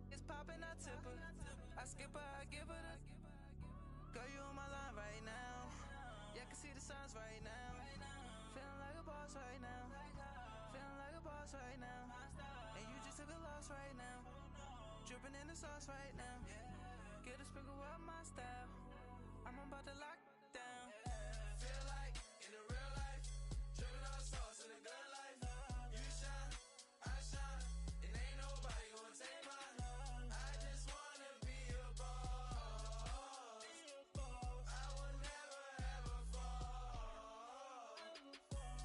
It's popping, I tip her. I skip her, I give her the. Girl, you on my line right now. Yeah, I can see the signs right now. Feeling like a boss right now. Feeling like a boss right now. And you just took a loss right now. Dripping in the sauce right now. Get a sprinkle up my style. I'm about to lock down. Feel like in the real life, dripping on sauce in the good life. You shine, I shine, and ain't nobody gonna take mine. I just wanna be a boss. I will never ever fall.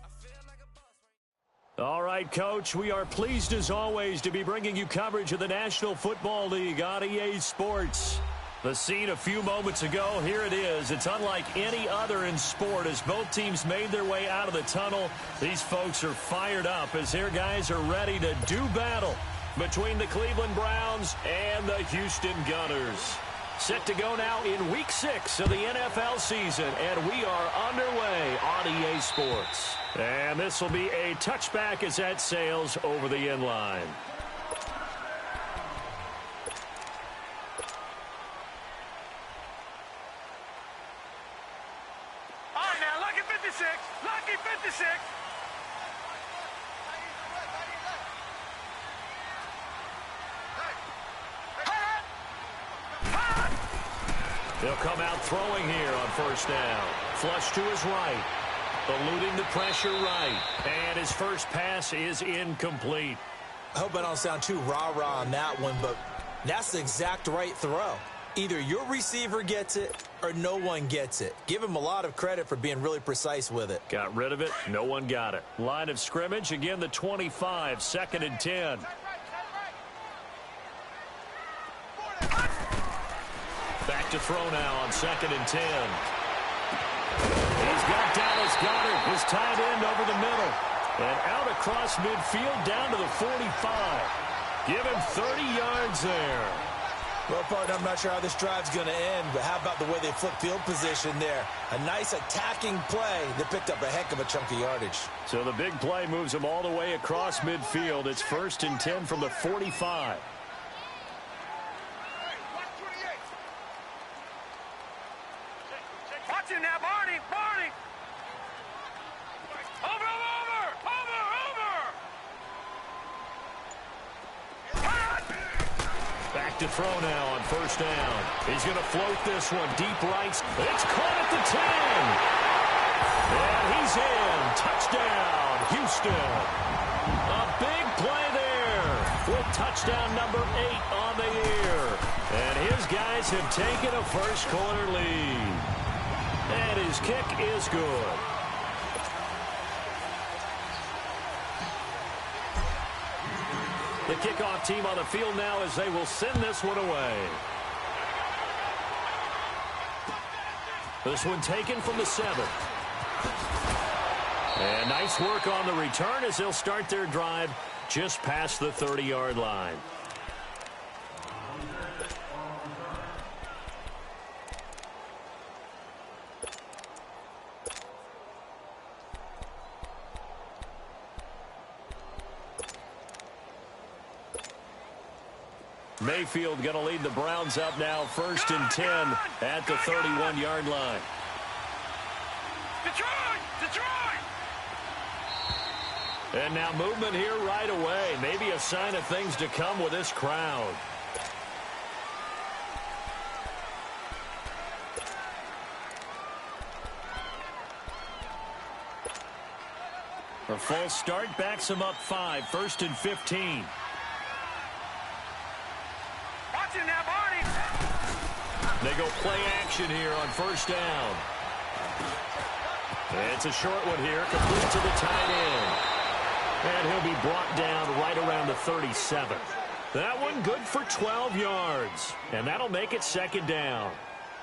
I feel like a boss. All right, Coach, we are pleased as always to be bringing you coverage of the National Football League on EA Sports. The scene a few moments ago, here it is. It's unlike any other in sport as both teams made their way out of the tunnel. These folks are fired up as their guys are ready to do battle between the Cleveland Browns and the Houston Gunners. Set to go now in Week 6 of the NFL season, and we are underway on EA Sports. And this will be a touchback as that sails over the end line. Lucky 56. He'll come out throwing here on first down. Flush to his right. Eluding the pressure right. And his first pass is incomplete. I hope I don't sound too rah-rah on that one, but that's the exact right throw. Either your receiver gets it or no one gets it. Give him a lot of credit for being really precise with it. Got rid of it. No one got it. Line of scrimmage, again the 25, 2nd and 10. Back to throw now on 2nd and 10. He's got Dallas Goedert, his tight end over the middle. And out across midfield down to the 45. Give him 30 yards there. Well, partner, I'm not sure how this drive's going to end, but how about the way they flip field position there? A nice attacking play that picked up a heck of a chunk of yardage. So the big play moves him all the way across midfield. It's 1st and 10 from the 45. Watch him now, Barney! Barney! Over! Back to throw now on first down. He's going to float this one deep right. It's caught at the 10. And he's in. Touchdown, Houston. A big play there with touchdown number 8 on the year. And his guys have taken a first-quarter lead. And his kick is good. The kickoff team on the field now as they will send this one away. This one taken from the 7. And nice work on the return as they'll start their drive just past the 30-yard line. Mayfield going to lead the Browns up now 1st and 10 at the 31-yard line. Detroit! And now movement here right away. Maybe a sign of things to come with this crowd. A false start backs him up 5, 1st and 15. Now, Barney. They go play action here on first down. It's a short one here, complete to the tight end. And he'll be brought down right around the 37. That one good for 12 yards. And that'll make it 2nd down.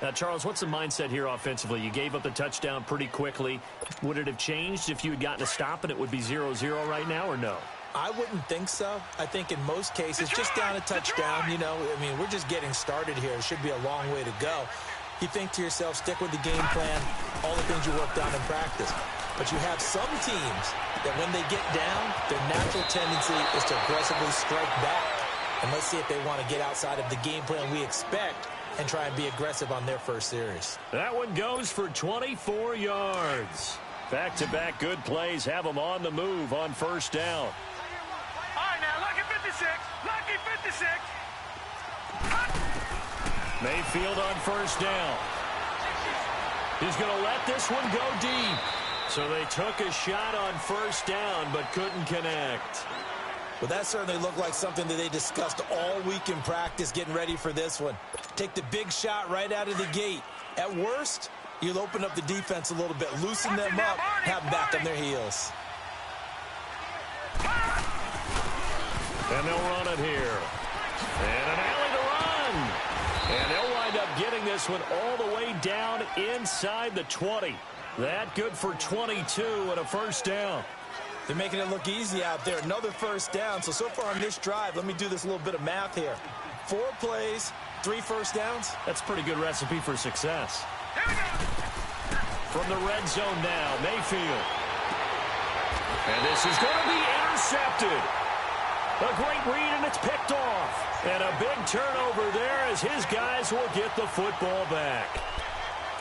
Now, Charles, what's the mindset here offensively? You gave up the touchdown pretty quickly. Would it have changed if you had gotten a stop and it would be 0-0 right now, or no? I wouldn't think so. I think in most cases, just down a touchdown, you know, I mean, we're just getting started here. It should be a long way to go. You think to yourself, stick with the game plan, all the things you worked on in practice. But you have some teams that when they get down, their natural tendency is to aggressively strike back. And let's see if they want to get outside of the game plan we expect and try and be aggressive on their first series. That one goes for 24 yards. Back-to-back good plays have them on the move on first down. All right, now, lucky 56. Lucky 56. Mayfield on first down. He's going to let this one go deep. So they took a shot on first down but couldn't connect. Well, that certainly looked like something that they discussed all week in practice getting ready for this one. Take the big shot right out of the gate. At worst, you'll open up the defense a little bit, loosen them up, have them back on their heels. And they'll run it here. And an alley to run. And they'll wind up getting this one all the way down inside the 20. That good for 22 and a first down. They're making it look easy out there. Another first down. So far on this drive, let me do this little bit of math here. 4 plays, 3 first downs. That's a pretty good recipe for success. From the red zone now, Mayfield. And this is going to be intercepted. A great read, and it's picked off. And a big turnover there as his guys will get the football back.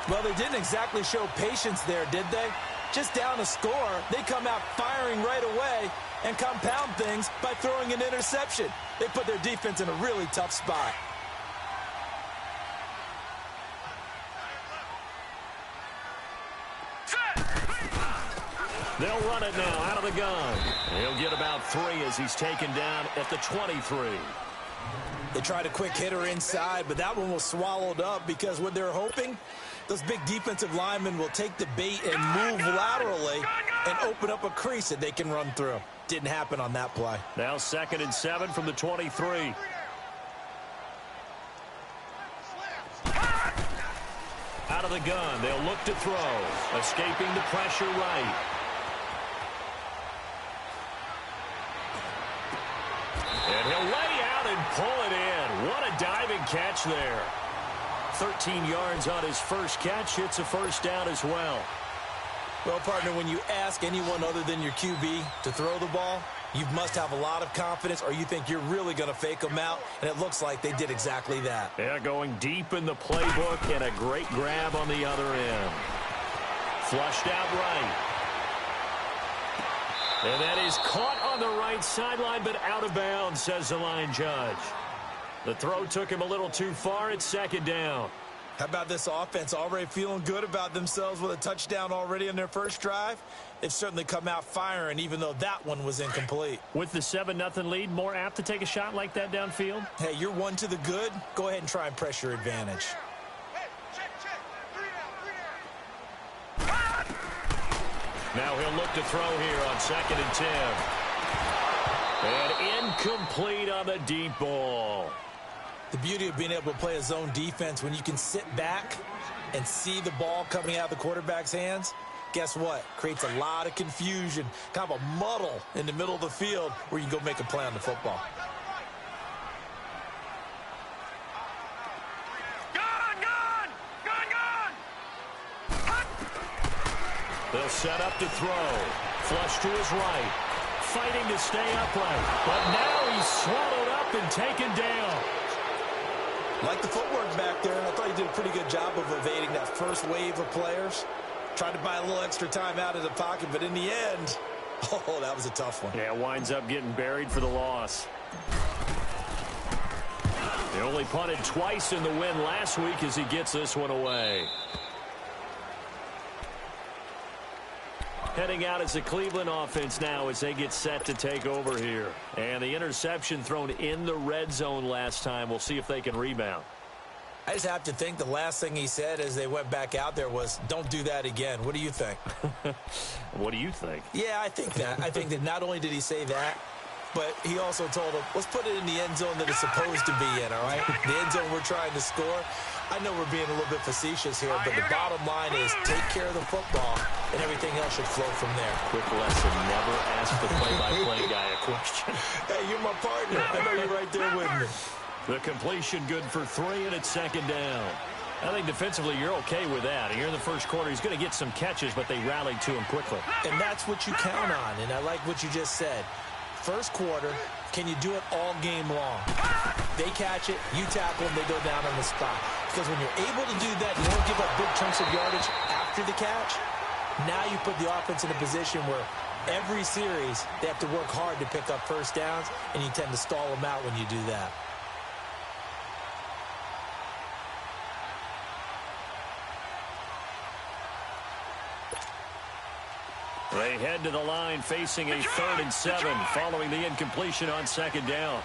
Well, they didn't exactly show patience there, did they? Just down a score, they come out firing right away and compound things by throwing an interception. They put their defense in a really tough spot. They'll run it now out of the gun. He'll get about 3 as he's taken down at the 23. They tried a quick hitter inside, but that one was swallowed up because what they're hoping, those big defensive linemen will take the bait and move laterally and open up a crease that they can run through. Didn't happen on that play. Now 2nd and 7 from the 23. Out of the gun, they'll look to throw. Escaping the pressure right. And he'll lay out and pull it in. What a diving catch there. 13 yards on his first catch. It's a first down as well. Well, partner, when you ask anyone other than your QB to throw the ball, you must have a lot of confidence or you think you're really going to fake them out, and it looks like they did exactly that. Yeah, going deep in the playbook and a great grab on the other end. Flushed out right. And that is caught on the right sideline, but out of bounds, says the line judge. The throw took him a little too far. It's 2nd down. How about this offense already feeling good about themselves with a touchdown already in their first drive? They've certainly come out firing, even though that one was incomplete. With the 7-0 lead, more apt to take a shot like that downfield? Hey, you're 1 to the good. Go ahead and try and press your advantage. Now he'll look to throw here on 2nd and 10. And incomplete on the deep ball. The beauty of being able to play a zone defense when you can sit back and see the ball coming out of the quarterback's hands, guess what? Creates a lot of confusion, kind of a muddle in the middle of the field where you can go make a play on the football. They'll set up to throw. Flush to his right. Fighting to stay upright. But now he's swallowed up and taken down. Like the footwork back there. I thought he did a pretty good job of evading that first wave of players. Tried to buy a little extra time out of the pocket, but in the end, oh, that was a tough one. Yeah, winds up getting buried for the loss. He only punted twice in the win last week as he gets this one away. Heading out as the Cleveland offense now as they get set to take over here. And the interception thrown in the red zone last time. We'll see if they can rebound. I just have to think the last thing he said as they went back out there was, don't do that again. What do you think? What do you think? Yeah, I think that. I think that not only did he say that, but he also told him, let's put it in the end zone that it's supposed to be in, all right? The end zone we're trying to score. I know we're being a little bit facetious here, but the bottom line is take care of the football, and everything else should flow from there. Quick lesson, never ask the play-by-play guy a question. Hey, you're my partner. I know you're right there with me. The completion good for 3, and it's 2nd down. I think defensively you're okay with that. Here in the first quarter, he's going to get some catches, but they rallied to him quickly. And that's what you count on, and I like what you just said. First quarter, can you do it all game long? They catch it, you tackle them, they go down on the spot. Because when you're able to do that, you don't give up big chunks of yardage after the catch. Now you put the offense in a position where every series they have to work hard to pick up first downs, and you tend to stall them out when you do that. They head to the line facing a 3rd and 7 following the incompletion on 2nd down.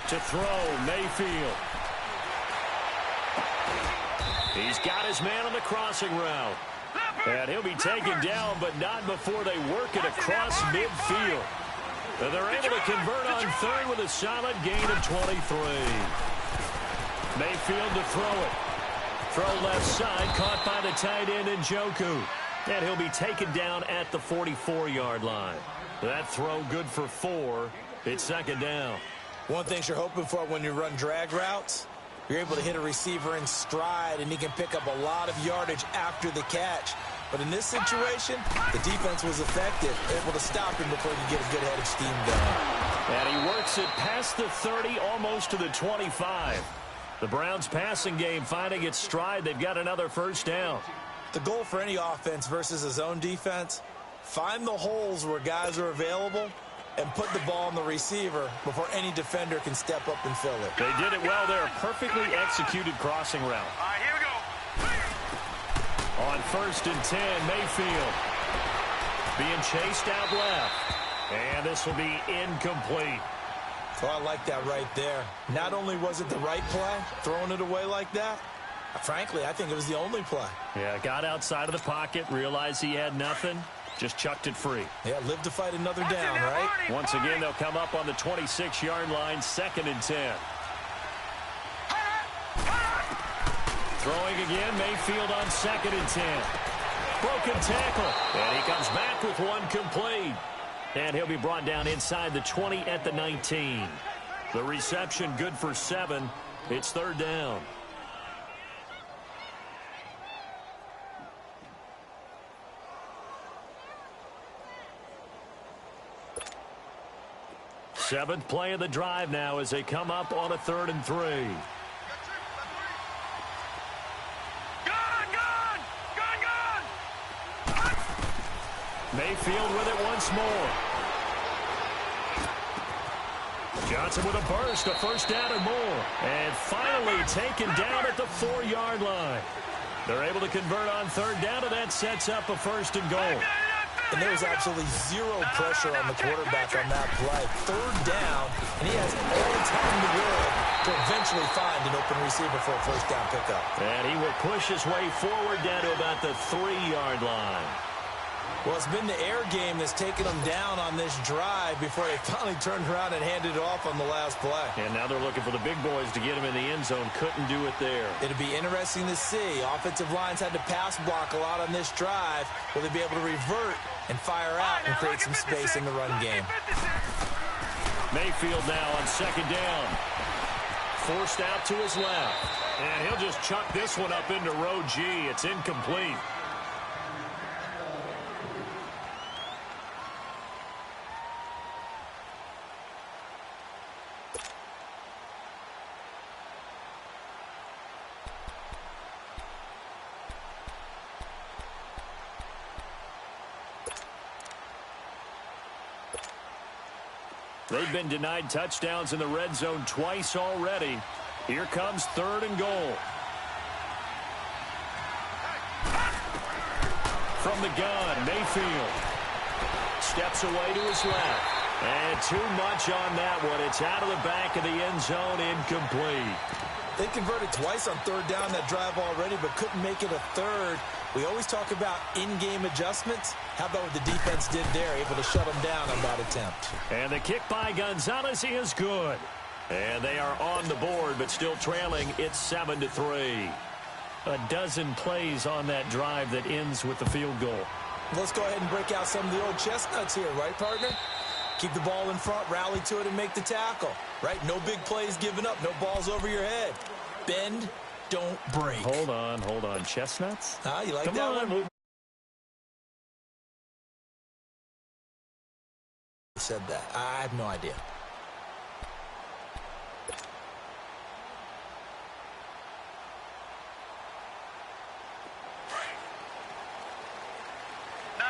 To throw, Mayfield. He's got his man on the crossing route. And he'll be taken down, but not before they work it across midfield. And they're able to convert on 3rd with a solid gain of 23. Mayfield to throw it. Throw left side, caught by the tight end Njoku. And he'll be taken down at the 44-yard line. That throw good for 4. It's 2nd down. One thing you're hoping for when you run drag routes, you're able to hit a receiver in stride, and he can pick up a lot of yardage after the catch. But in this situation, the defense was effective, able to stop him before he could get a good head of steam going. And he works it past the 30, almost to the 25. The Browns' passing game finding its stride. They've got another first down. The goal for any offense versus his own defense, find the holes where guys are available and put the ball on the receiver before any defender can step up and fill it. They did it well there. Perfectly executed crossing route. All right, here we go. On 1st and 10, Mayfield being chased out left. And this will be incomplete. Oh, I like that right there. Not only was it the right play, throwing it away like that, frankly, I think it was the only play. Yeah, got outside of the pocket, realized he had nothing, just chucked it free. Yeah, live to fight another down, right? Once again, they'll come up on the 26-yard line, 2nd and 10. Throwing again, Mayfield on 2nd and 10. Broken tackle, and he comes back with one complete. And he'll be brought down inside the 20 at the 19. The reception good for 7. It's 3rd down. Seventh play of the drive now as they come up on a 3rd and 3. Mayfield with it once more. Johnson with a burst, a first down and more. And finally taken down at the 4-yard line. They're able to convert on 3rd down, and that sets up a 1st and goal. And there was absolutely zero pressure on the quarterback on that play. 3rd down, and he has all the time in the world to eventually find an open receiver for a first down pickup. And he will push his way forward down to about the 3-yard line. Well, it's been the air game that's taken them down on this drive before they finally turned around and handed it off on the last play. And now they're looking for the big boys to get him in the end zone. Couldn't do it there. It'll be interesting to see. Offensive lines had to pass block a lot on this drive. Will they be able to revert and fire out and create some space in the run game? Mayfield now on 2nd down. Forced out to his left. And he'll just chuck this one up into row G. It's incomplete. They've been denied touchdowns in the red zone twice already. Here comes 3rd and goal. From the gun, Mayfield steps away to his left. And too much on that one. It's out of the back of the end zone, incomplete. They converted twice on 3rd down that drive already, but couldn't make it a 3rd. We always talk about in-game adjustments. How about what the defense did there, able to shut them down on that attempt. And the kick by Gonzalez is good. And they are on the board, but still trailing. It's 7-3. A dozen plays on that drive that ends with the field goal. Let's go ahead and break out some of the old chestnuts here, right, partner? Keep the ball in front, rally to it, and make the tackle, right? No big plays given up, no balls over your head. Bend, don't break. Hold on. Chestnuts? You like Come that on. one? Said that. I have no idea. No.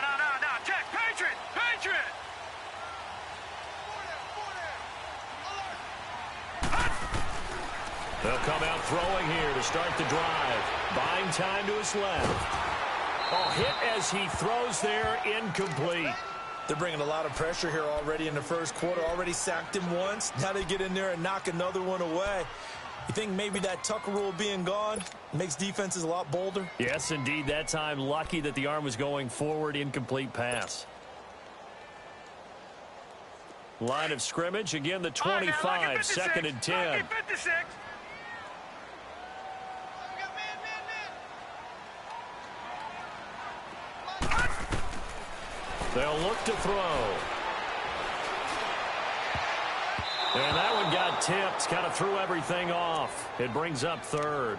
Check. Patriot. They'll come out throwing here to start the drive. Buying time to his left. Hit as he throws there, incomplete. They're bringing a lot of pressure here already in the first quarter. Already sacked him once. Now they get in there and knock another one away. You think maybe that Tucker rule being gone makes defenses a lot bolder? Yes, indeed. That time, lucky that the arm was going forward. Incomplete pass. Line of scrimmage. Again, the 25. Second and 10. They'll look to throw. And that one got tipped. Kind of threw everything off. It brings up third.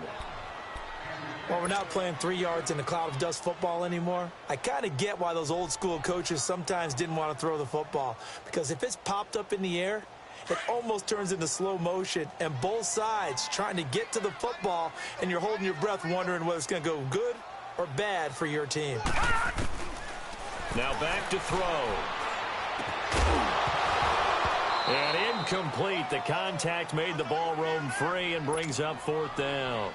Well, we're not playing 3 yards in a cloud of dust football anymore. I kind of get why those old school coaches sometimes didn't want to throw the football. Because if it's popped up in the air, it almost turns into slow motion. And both sides trying to get to the football, and you're holding your breath wondering whether it's going to go good or bad for your team. Now back to throw. And incomplete. The contact made the ball roam free and brings up fourth down.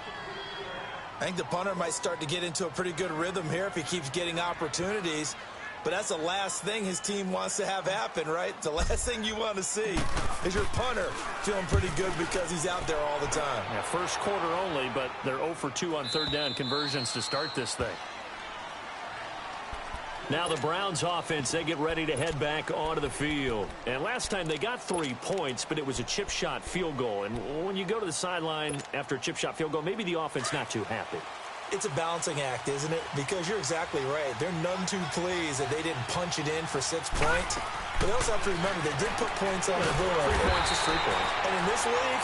I think the punter might start to get into a pretty good rhythm here if he keeps getting opportunities. But that's the last thing his team wants to have happen, right? The last thing you want to see is your punter feeling pretty good because he's out there all the time. Yeah, first quarter only, but they're 0 for 2 on third down conversions to start this thing. Now the Browns offense, they get ready to head back onto the field. And last time they got 3 points, but it was a chip shot field goal. And when you go to the sideline after a chip shot field goal, maybe the offense not too happy. It's a balancing act, isn't it? Because you're exactly right. They're none too pleased that they didn't punch it in for 6 points. But they also have to remember they did put points on the board. 3 points is 3 points. And in this league,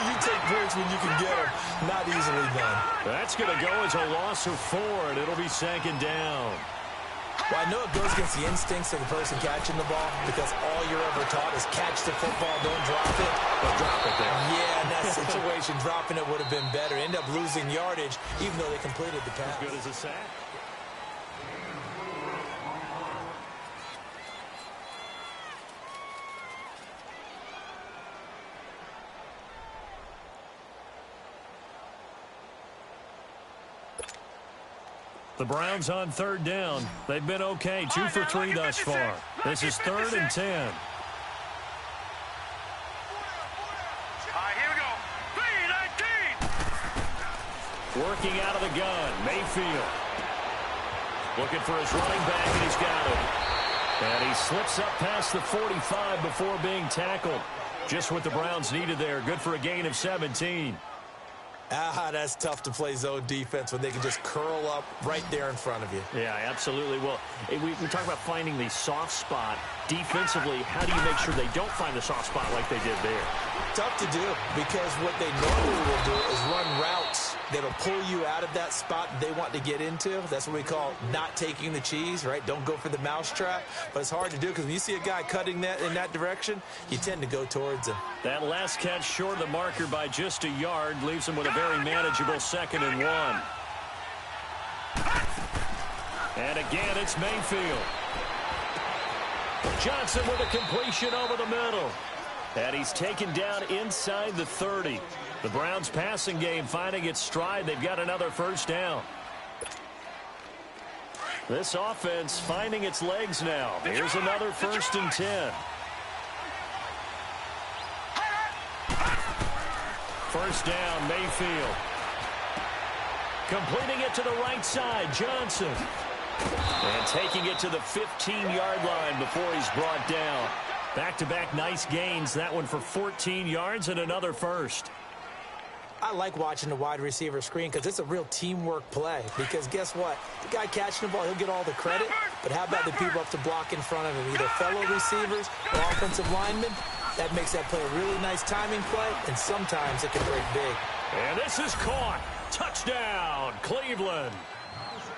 you take points when you can get them. Not easily done. That's going to go as a loss of 4, and it'll be second down. Well, I know it goes against the instincts of the person catching the ball because all you're ever taught is catch the football, don't drop it. But drop it there. Yeah, in that situation, dropping it would have been better. End up losing yardage, even though they completed the pass. As good as a sack. The Browns on third down. They've been okay. 2 for 3 thus far. This is 3rd and 10. All right, here we go. 3-19. Working out of the gun. Mayfield. Looking for his running back, and he's got him. And he slips up past the 45 before being tackled. Just what the Browns needed there. Good for a gain of 17. That's tough to play zone defense when they can just curl up right there in front of you. Yeah, absolutely. Well, we talk about finding the soft spot. Defensively, how do you make sure they don't find the soft spot like they did there? Tough to do because what they normally will do is run routes that'll pull you out of that spot they want to get into. That's what we call not taking the cheese, right? Don't go for the mousetrap. But it's hard to do because when you see a guy cutting that in that direction, you tend to go towards him. That last catch short of the marker by just a yard leaves him with a very manageable 2nd and 1. And again, it's Mayfield. Johnson with a completion over the middle. And he's taken down inside the 30. The Browns passing game finding its stride. They've got another first down. This offense finding its legs now. Here's another 1st and 10. First down, Mayfield. Completing it to the right side, Johnson. And taking it to the 15-yard line before he's brought down. Back-to-back nice gains. That one for 14 yards and another first. I like watching the wide receiver screen because it's a real teamwork play. Because guess what? The guy catching the ball, he'll get all the credit. But how about the people up to block in front of him, either fellow receivers or offensive linemen? That makes that play a really nice timing play, and sometimes it can break big. And this is caught. Touchdown, Cleveland.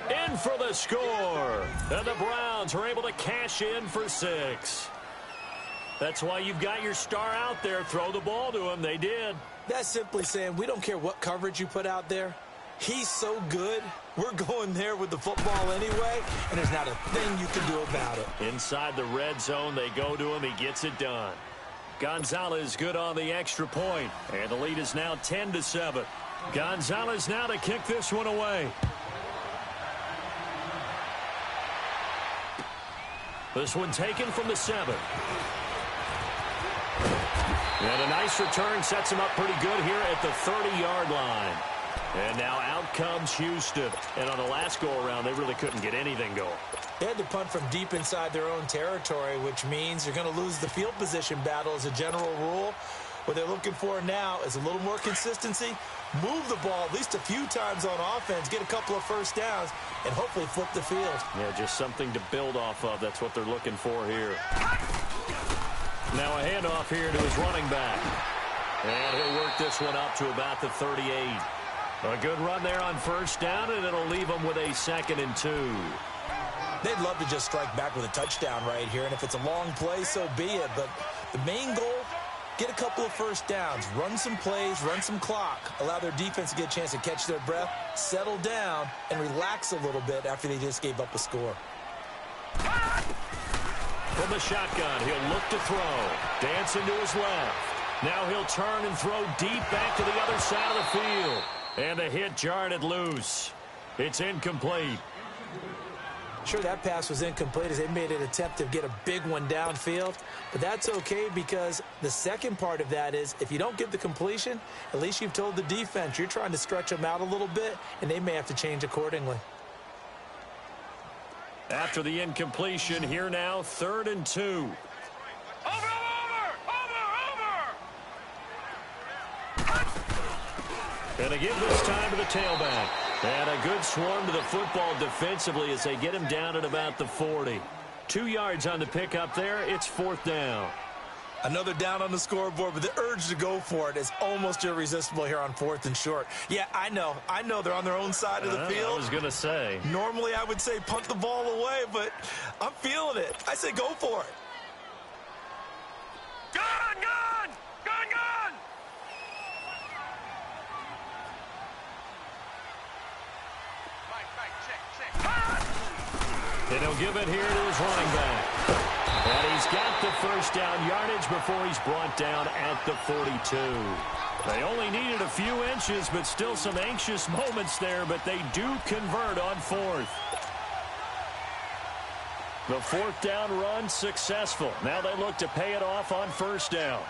In for the score. And the Browns are able to cash in for 6. That's why you've got your star out there. Throw the ball to him. They did. That's simply saying we don't care what coverage you put out there. He's so good, we're going there with the football anyway, and there's not a thing you can do about it. Inside the red zone, they go to him. He gets it done. Gonzalez good on the extra point, and the lead is now 10-7. Gonzalez now to kick this one away. This one taken from the 7. And a nice return sets him up pretty good here at the 30-yard line. And now out comes Houston. And on the last go-around, they really couldn't get anything going. They had to punt from deep inside their own territory, which means you're going to lose the field position battle as a general rule. What they're looking for now is a little more consistency, move the ball at least a few times on offense, get a couple of first downs, and hopefully flip the field. Yeah, just something to build off of. That's what they're looking for here. Now a handoff here to his running back. And he'll work this one up to about the 38. A good run there on first down, and it'll leave him with a 2nd and 2. They'd love to just strike back with a touchdown right here, and if it's a long play, so be it. But the main goal, get a couple of first downs, run some plays, run some clock, allow their defense to get a chance to catch their breath, settle down, and relax a little bit after they just gave up a score. From the shotgun, he'll look to throw. Dancing to his left. Now he'll turn and throw deep back to the other side of the field. And a hit jarred it loose. It's incomplete. Sure, that pass was incomplete as they made an attempt to get a big one downfield. But that's okay because the second part of that is if you don't get the completion, at least you've told the defense you're trying to stretch them out a little bit, and they may have to change accordingly. After the incompletion, here now, 3rd and 2. Over! And again this time to the tailback. And a good swarm to the football defensively as they get him down at about the 40. 2 yards on the pickup there. It's 4th down. Another down on the scoreboard, but the urge to go for it is almost irresistible here on 4th and short. Yeah, I know they're on their own side of the field. I was going to say. Normally I would say punt the ball away, but I'm feeling it. I say go for it. Gun! And he'll give it here to his running back. And he's got the first down yardage before he's brought down at the 42. They only needed a few inches, but still some anxious moments there, but they do convert on 4th. The 4th down run successful. Now they look to pay it off on first down.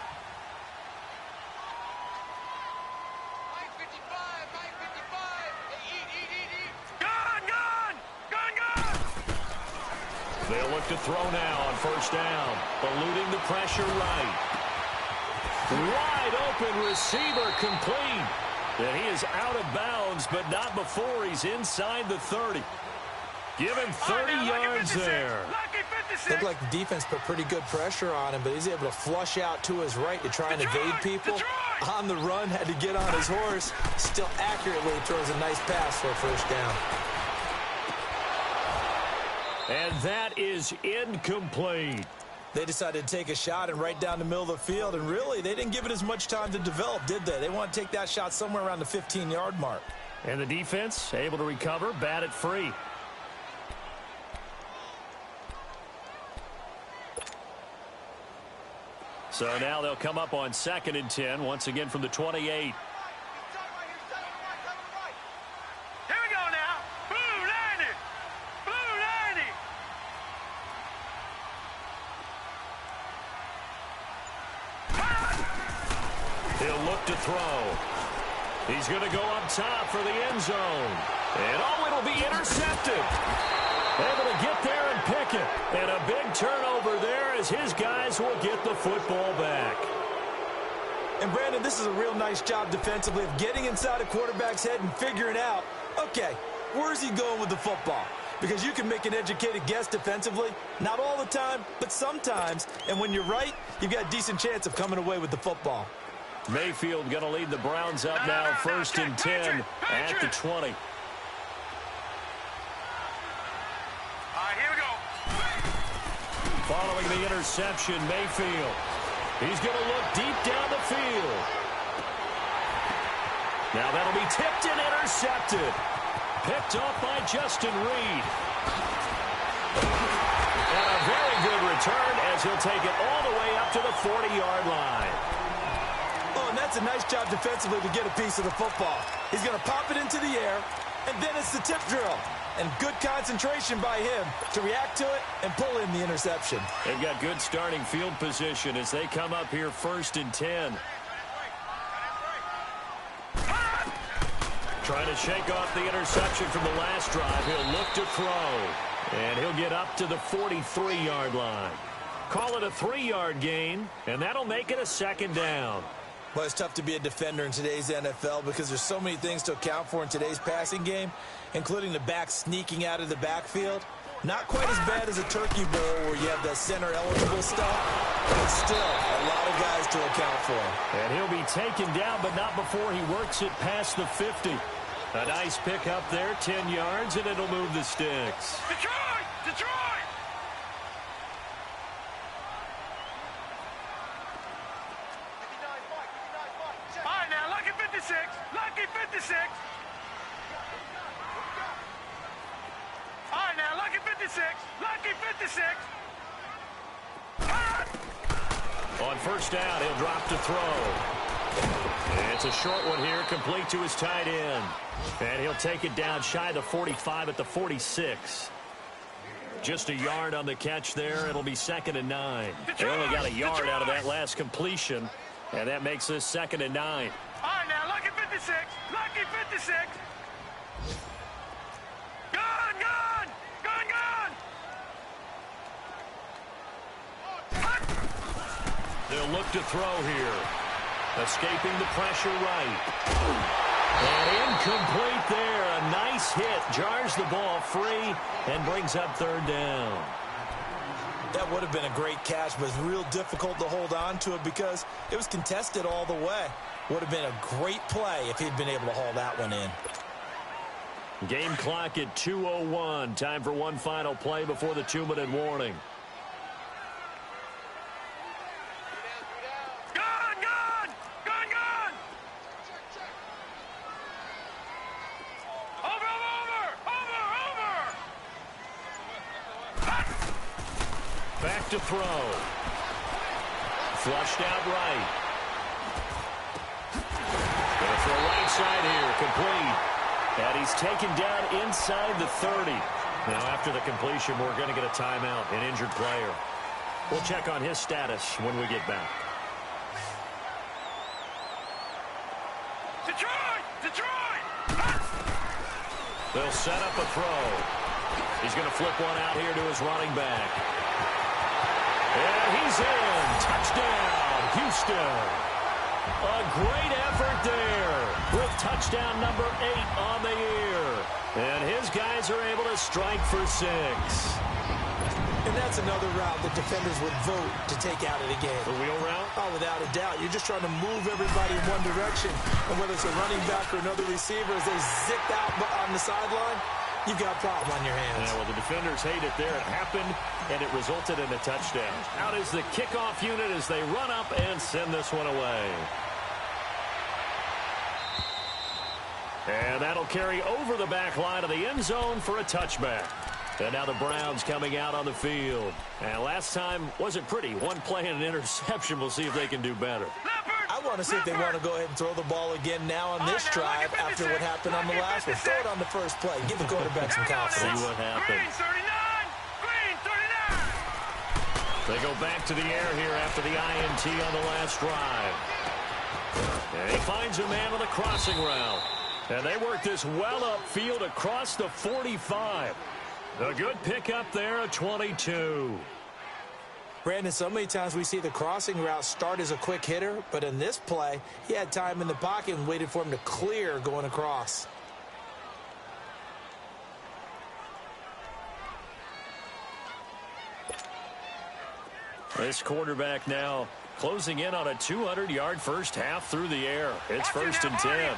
They'll look to throw now on first down. Eluding the pressure right. Wide open receiver complete. And he is out of bounds, but not before he's inside the 30. Give him 30 yards there. Looked like the defense put pretty good pressure on him, but he's able to flush out to his right to try and evade people. On the run, had to get on his horse. Still accurately throws a nice pass for a first down. And that is incomplete. They decided to take a shot and right down the middle of the field, and really, they didn't give it as much time to develop, did they? They want to take that shot somewhere around the 15-yard mark. And the defense able to recover, bat it free. So now they'll come up on 2nd and 10, once again from the 28. He'll look to throw. He's going to go up top for the end zone. And it'll be intercepted. Able to get there and pick it. And a big turnover there as his guys will get the football back. And, Brandon, this is a real nice job defensively of getting inside a quarterback's head and figuring out, okay, where's he going with the football? Because you can make an educated guess defensively, not all the time, but sometimes. And when you're right, you've got a decent chance of coming away with the football. Mayfield going to lead the Browns up now, 1st and 10 at the 20. Here we go. Following the interception, Mayfield. He's going to look deep down the field. Now that'll be tipped and intercepted. Picked off by Justin Reed. And a very good return as he'll take it all the way up to the 40-yard line. Oh, and that's a nice job defensively to get a piece of the football. He's going to pop it into the air, and then it's the tip drill. And good concentration by him to react to it and pull in the interception. They've got good starting field position as they come up here 1st and 10. Trying to shake off the interception from the last drive. He'll look to throw. And he'll get up to the 43-yard line. Call it a 3-yard gain, and that'll make it a 2nd down. Well, it's tough to be a defender in today's NFL because there's so many things to account for in today's passing game, including the back sneaking out of the backfield. Not quite as bad as a turkey bowl where you have the center-eligible stuff, but still a lot of guys to account for. And he'll be taken down, but not before he works it past the 50. A nice pick up there, 10 yards, and it'll move the sticks. Detroit! Detroit! All right, now, lucky 56. Lucky 56. All right, now, lucky 56. Lucky 56. On 1st down, he'll drop to throw. It's a short one here, complete to his tight end. And he'll take it down shy of the 45 at the 46. Just a yard on the catch there. It'll be 2nd and 9. They only got a yard out of that last completion, and that makes this 2nd and 9. All right, now, lucky 56. Lucky 56. Gone, gone. Gone, gone. They'll look to throw here. Escaping the pressure right. And incomplete there. A nice hit. Jars the ball free and brings up 3rd down. That would have been a great catch, but it's real difficult to hold on to it because it was contested all the way. Would have been a great play if he'd been able to haul that one in. Game clock at 2:01. Time for one final play before the 2-minute warning. To throw. Flushed out right. Gonna throw right side here. Complete. And he's taken down inside the 30. Now after the completion, we're going to get a timeout, an injured player. We'll check on his status when we get back. Detroit! Detroit! They'll set up a throw. He's going to flip one out here to his running back. And he's in. Touchdown, Houston. A great effort there with touchdown number 8 on the year. And his guys are able to strike for 6. And that's another route that defenders would vote to take out of the game. The wheel route? Oh, without a doubt. You're just trying to move everybody in one direction. And whether it's a running back or another receiver, as they zip out on the sideline, you've got a problem on your hands. Yeah, well, the defenders hate it there. It happened, and it resulted in a touchdown. Out is the kickoff unit as they run up and send this one away. And that'll carry over the back line of the end zone for a touchback. And now the Browns coming out on the field. And last time wasn't pretty. One play and an interception. We'll see if they can do better. I want to see if they want to go ahead and throw the ball again now on this drive after what happened on the last one. Throw it on the first play. Give the quarterback some confidence. See what happens. Green 39. They go back to the air here after the INT on the last drive. And he finds a man on the crossing route. And they work this well upfield across the 45. A good pickup there, a 22. Brandon, so many times we see the crossing route start as a quick hitter, but in this play, he had time in the pocket and waited for him to clear going across. This quarterback now closing in on a 200-yard first half through the air. It's first and 10.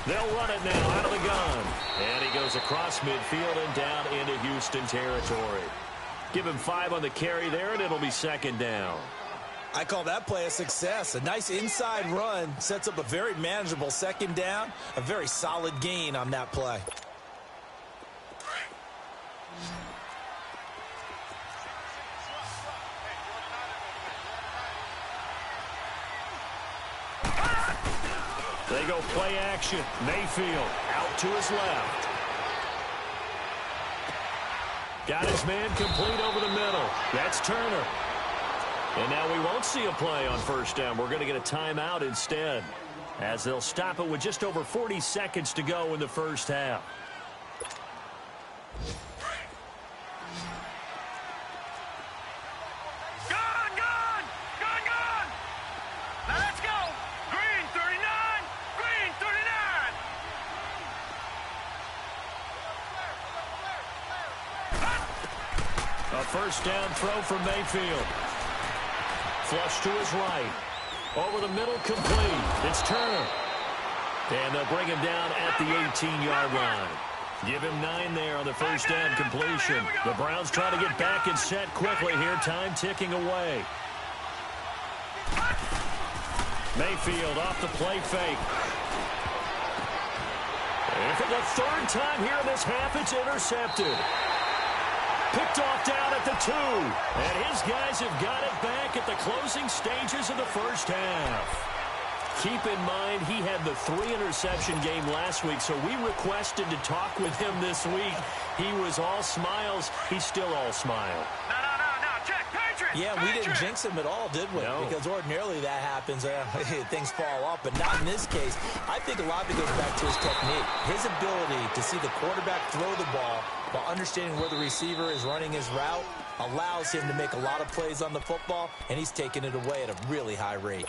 They'll run it now out of the gun. And he goes across midfield and down into Houston territory. Give him 5 on the carry there, and it'll be second down. I call that play a success. A nice inside run sets up a very manageable second down. A very solid gain on that play. They go play action. Mayfield out to his left. Got his man complete over the middle. That's Turner. And now we won't see a play on first down. We're going to get a timeout instead, as they'll stop it with just over 40 seconds to go in the first half. First down throw for Mayfield. Flush to his right. Over the middle, complete. It's Turner. And they'll bring him down at the 18-yard line. Give him 9 there on the first down completion. The Browns trying to get back and set quickly here. Time ticking away. Mayfield off the play fake. And for the third time here in this half, it's intercepted. Picked off down at the 2. And his guys have got it back at the closing stages of the first half. Keep in mind, he had the 3-interception game last week, so we requested to talk with him this week. He was all smiles. He's still all smile. No. Check, Patriot. Yeah, we didn't jinx him at all, did we? No. Because ordinarily that happens. Things fall off, but not in this case. I think a lot of it goes back to his technique. His ability to see the quarterback throw the ball while understanding where the receiver is running his route allows him to make a lot of plays on the football, and he's taking it away at a really high rate.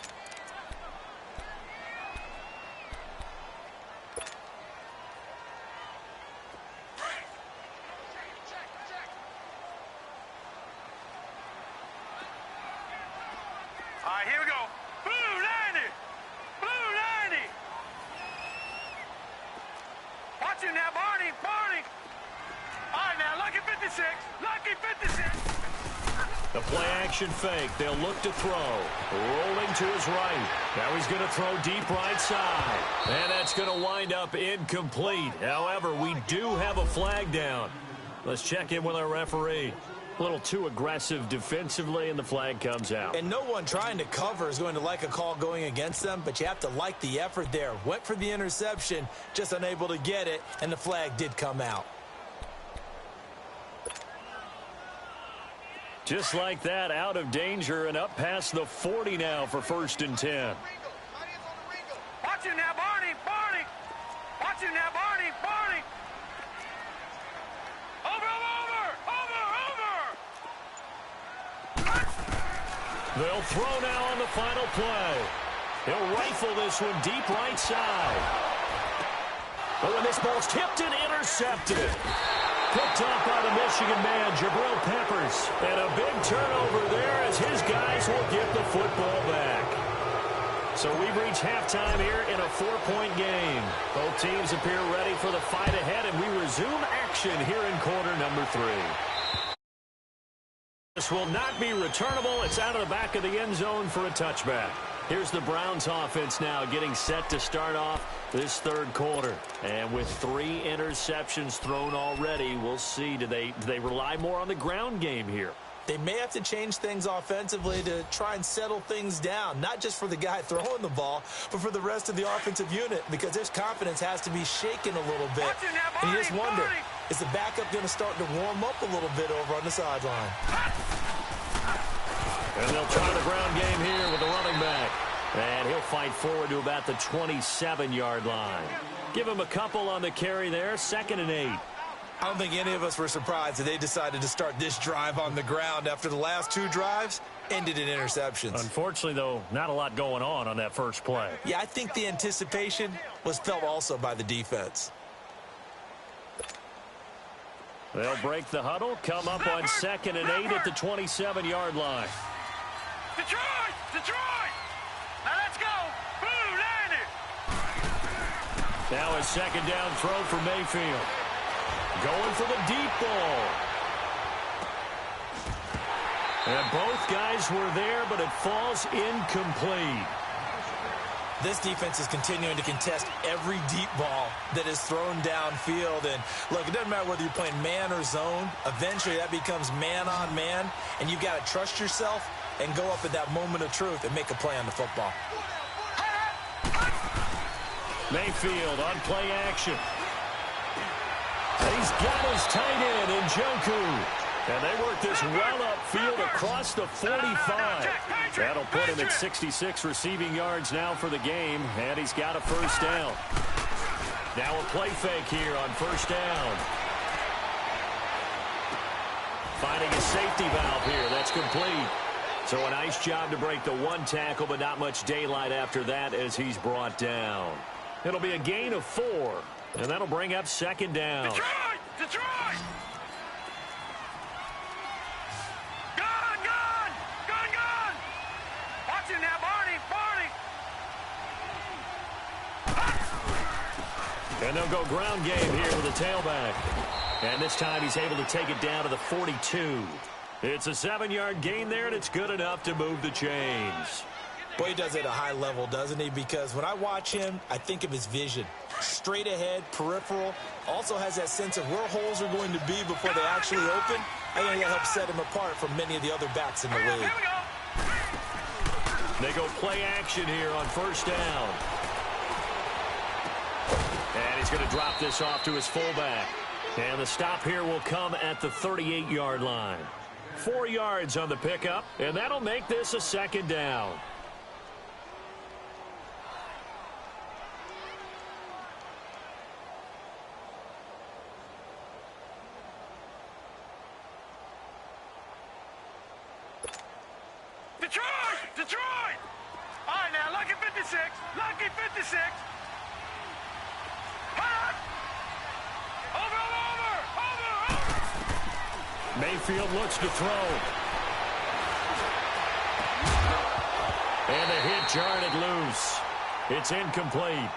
All right, here we go. Blue 90. Blue 90. Watch him now, Barney. All right, now, lucky 56. Lucky 56. The play-action fake. They'll look to throw. Rolling to his right. Now he's going to throw deep right side. And that's going to wind up incomplete. However, we do have a flag down. Let's check in with our referee. A little too aggressive defensively, and the flag comes out. And no one trying to cover is going to like a call going against them, but you have to like the effort there. Went for the interception, just unable to get it, and the flag did come out. Just like that, out of danger and up past the 40 now for first and 10. Watch him now, Barney. Watch him now, Barney. They'll throw now on the final play. He'll rifle this one deep right side. Oh, and this ball's tipped and intercepted. Picked off by the Michigan man, Jabril Peppers. And a big turnover there as his guys will get the football back. So we've reached halftime here in a 4-point game. Both teams appear ready for the fight ahead, and we resume action here in quarter number 3. This will not be returnable. It's out of the back of the end zone for a touchback. Here's the Browns offense now getting set to start off this third quarter. And with 3 interceptions thrown already, we'll see. Do they rely more on the ground game here? They may have to change things offensively to try and settle things down, not just for the guy throwing the ball, but for the rest of the offensive unit, because his confidence has to be shaken a little bit. And you just wonder, is the backup going to start to warm up a little bit over on the sideline? And they'll try the ground game here with the running back. And he'll fight forward to about the 27-yard line. Give him a couple on the carry there, 2nd and 8. I don't think any of us were surprised that they decided to start this drive on the ground after the last 2 drives ended in interceptions. Unfortunately, though, not a lot going on that first play. Yeah, I think the anticipation was felt also by the defense. They'll break the huddle, come up on 2nd and 8 at the 27-yard line. Detroit! Detroit! Now let's go! Boo, landed! Now a 2nd down throw for Mayfield. Going for the deep ball. And both guys were there, but it falls incomplete. This defense is continuing to contest every deep ball that is thrown downfield. And, look, it doesn't matter whether you're playing man or zone. Eventually, that becomes man on man. And you've got to trust yourself and go up at that moment of truth and make a play on the football. Mayfield on play action. He's got his tight end in Njoku. And they work this well upfield across the 45. That'll put him at 66 receiving yards now for the game, and he's got a first down. Now a play fake here on first down. Finding a safety valve here. That's complete. So a nice job to break the 1 tackle, but not much daylight after that as he's brought down. It'll be a gain of 4, and that'll bring up 2nd down. Detroit! Detroit! Gun! Gun! Gun! Gun! Watch him now, Barney! Barney! And they'll go ground game here with a tailback. And this time he's able to take it down to the 42. It's a 7-yard gain there, and it's good enough to move the chains. Boy, he does it at a high level, doesn't he? Because when I watch him, I think of his vision. Straight ahead, peripheral. Also has that sense of where holes are going to be before they actually open. I think that helps set him apart from many of the other backs in the league. Here we go! They go play action here on first down. And he's going to drop this off to his fullback. And the stop here will come at the 38-yard line. 4 yards on the pickup, and that'll make this a 2nd down. Detroit! Detroit! All right, now, lucky 56. Lucky 56. Hut! Over! Mayfield looks to throw. And the hit jarred it loose. It's incomplete.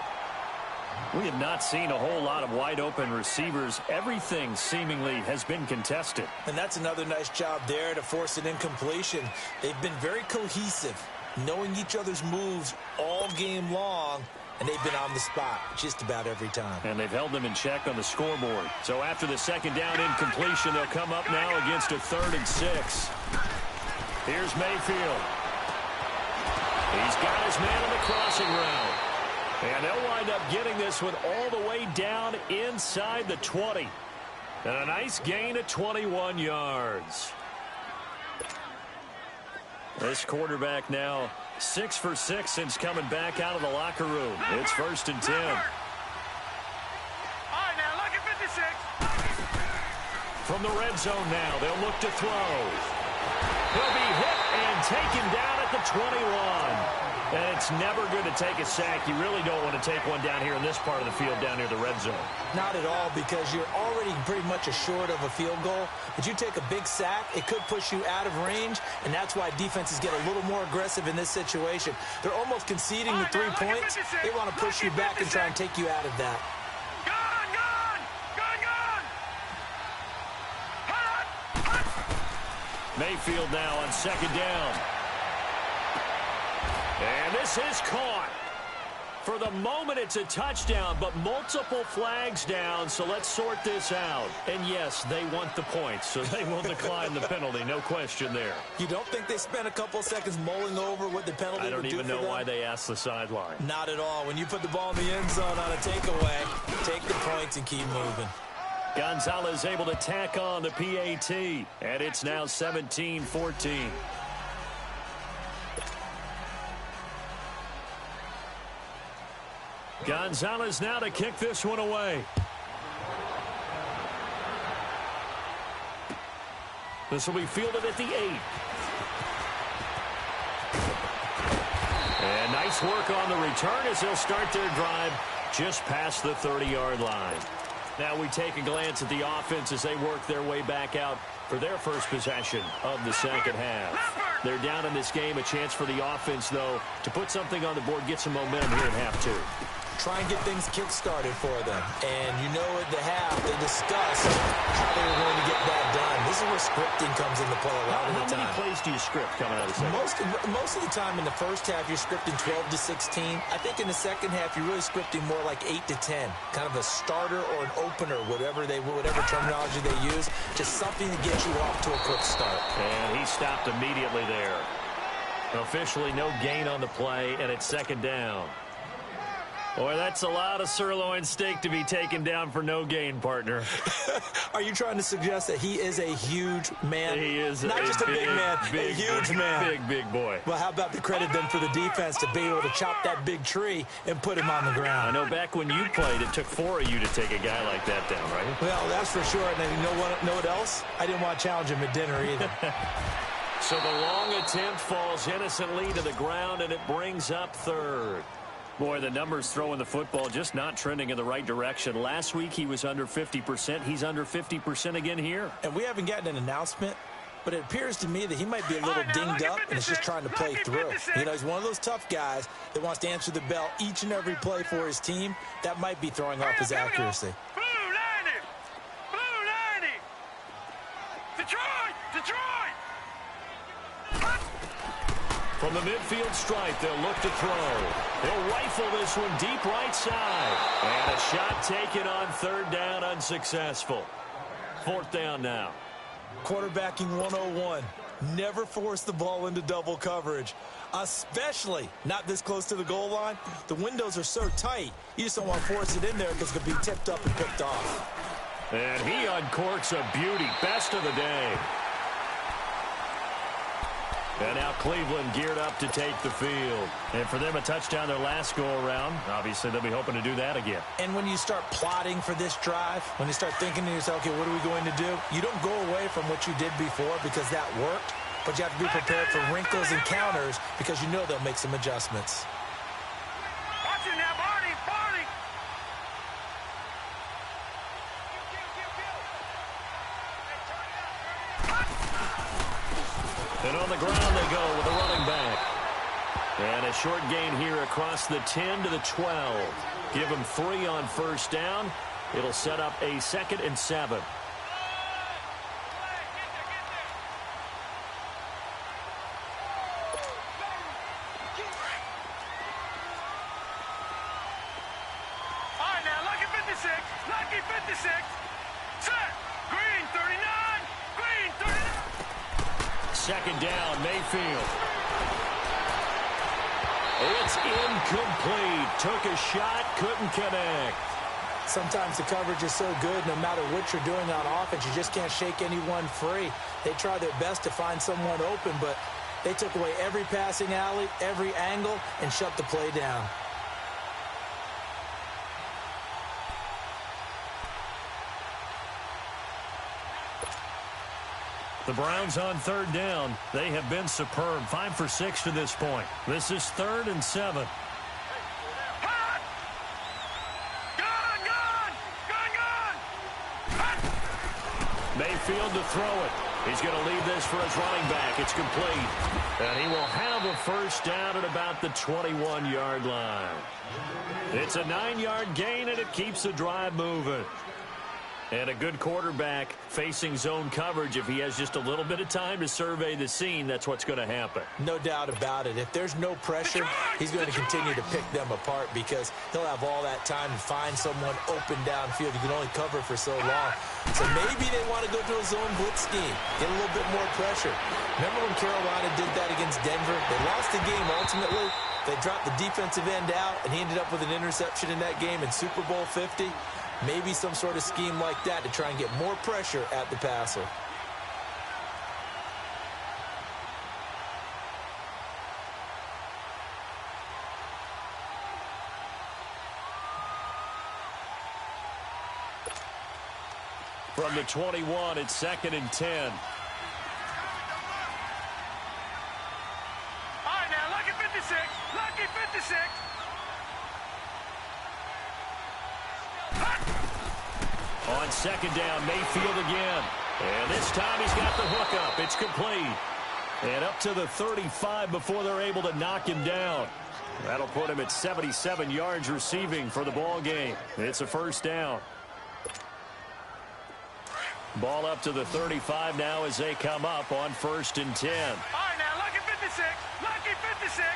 We have not seen a whole lot of wide-open receivers. Everything seemingly has been contested. And that's another nice job there to force an incompletion. They've been very cohesive, knowing each other's moves all game long, and they've been on the spot just about every time. And they've held them in check on the scoreboard. So after the 2nd down incompletion, they'll come up now against a 3rd and 6. Here's Mayfield. He's got his man on the crossing route. And they'll wind up getting this one all the way down inside the 20. And a nice gain of 21 yards. This quarterback now 6 for 6 since coming back out of the locker room. It's 1st and 10. All right, now, lucky 56. From the red zone now, they'll look to throw. He'll be hit and taken down at the 21. And it's never good to take a sack. You really don't want to take one down here in this part of the field, down near the red zone. Not at all, because you're already pretty much assured of a field goal. But you take a big sack, it could push you out of range, and that's why defenses get a little more aggressive in this situation. They're almost conceding the 3 points. They want to push you back and try and take you out of that. Gun! Gun! Gun! Gun! Hut! Hut! Mayfield now on 2nd down. And this is caught. For the moment, it's a touchdown, but multiple flags down, so let's sort this out. And yes, they want the points, so they will decline the penalty, no question there. You don't think they spent a couple seconds mulling over what the penalty I would don't do even for know them? why they asked the sideline. Not at all. When you put the ball in the end zone on a takeaway, take the points and keep moving. Gonzalez able to tack on the PAT, and it's now 17-14. Gonzalez now to kick this one away. This will be fielded at the 8. And nice work on the return as they'll start their drive just past the 30-yard line. Now we take a glance at the offense as they work their way back out for their first possession of the second half. They're down in this game. A chance for the offense, though, to put something on the board, get some momentum here in half 2. Try and get things kick-started for them. And you know at the half, they discussed how they were going to get that done. This is where scripting comes into play a lot of the time. How many plays do you script coming out of the second? Most of the time in the first half, you're scripting 12 to 16. I think in the second half, you're really scripting more like 8 to 10. Kind of a starter or an opener, whatever terminology they use. Just something to get you off to a quick start. And he stopped immediately there. Officially no gain on the play, and it's second down. Boy, that's a lot of sirloin steak to be taken down for no gain, partner. Are you trying to suggest that he is a huge man? He is not just a big man, a huge man. Big boy. Well, how about the credit then for the defense to be able to chop that big tree and put him on the ground? I know back when you played, it took 4 of you to take a guy like that down, right? Well, that's for sure. And then you know what else? I didn't want to challenge him at dinner either. So the long attempt falls innocently to the ground, and it brings up third. Boy, the numbers throwing the football just not trending in the right direction. Last week he was under 50%. He's under 50% again here. And we haven't gotten an announcement, but it appears to me that he might be a little dinged up and is just trying to play through. You know, he's one of those tough guys that wants to answer the bell each and every play for his team. That might be throwing off his accuracy. Blue 90! Blue 90! Detroit! From the midfield stripe, they'll look to throw. They'll rifle this one deep right side. And a shot taken on third down, unsuccessful. Fourth down now. Quarterbacking 101. Never force the ball into double coverage, especially not this close to the goal line. The windows are so tight, you just don't want to force it in there because it could be tipped up and picked off. And he uncorks a beauty. Best of the day. And now Cleveland geared up to take the field. And for them, a touchdown their last go-around. Obviously, they'll be hoping to do that again. And when you start plotting for this drive, when you start thinking to yourself, okay, what are we going to do? You don't go away from what you did before because that worked, but you have to be prepared for wrinkles and counters because you know they'll make some adjustments. Watch it now, Barney! And on the ground they go with a running back. And a short gain here across the 10 to the 12. Give them 3 on first down. It'll set up a 2nd and 7. All right, now, lucky 56. Lucky 56. Set. Green 39. Green 39. Second down, Mayfield. It's incomplete. Took a shot, couldn't connect. Sometimes the coverage is so good, no matter what you're doing on offense, you just can't shake anyone free. They try their best to find someone open, but they took away every passing alley, every angle, and shut the play down. The Browns on third down. They have been superb. 5 for 6 to this point. This is 3rd and 7. Hot! Gun! Hot! Mayfield to throw it. He's going to leave this for his running back. It's complete. And he will have a first down at about the 21-yard line. It's a 9-yard gain, and it keeps the drive moving. And a good quarterback facing zone coverage. If he has just a little bit of time to survey the scene, that's what's going to happen. No doubt about it. If there's no pressure, he's going to continue to pick them apart because he'll have all that time to find someone open downfield. You can only cover for so long. So maybe they want to go to a zone blitz scheme, get a little bit more pressure. Remember when Carolina did that against Denver? They lost the game ultimately. They dropped the defensive end out, and he ended up with an interception in that game in Super Bowl 50. Maybe some sort of scheme like that to try and get more pressure at the passer. From the 21, it's 2nd and 10. second down. Mayfield again. And this time he's got the hook up. It's complete. And up to the 35 before they're able to knock him down. That'll put him at 77 yards receiving for the ball game. It's a first down. Ball up to the 35 now as they come up on 1st and 10. All right, now, lucky 56. Lucky 56.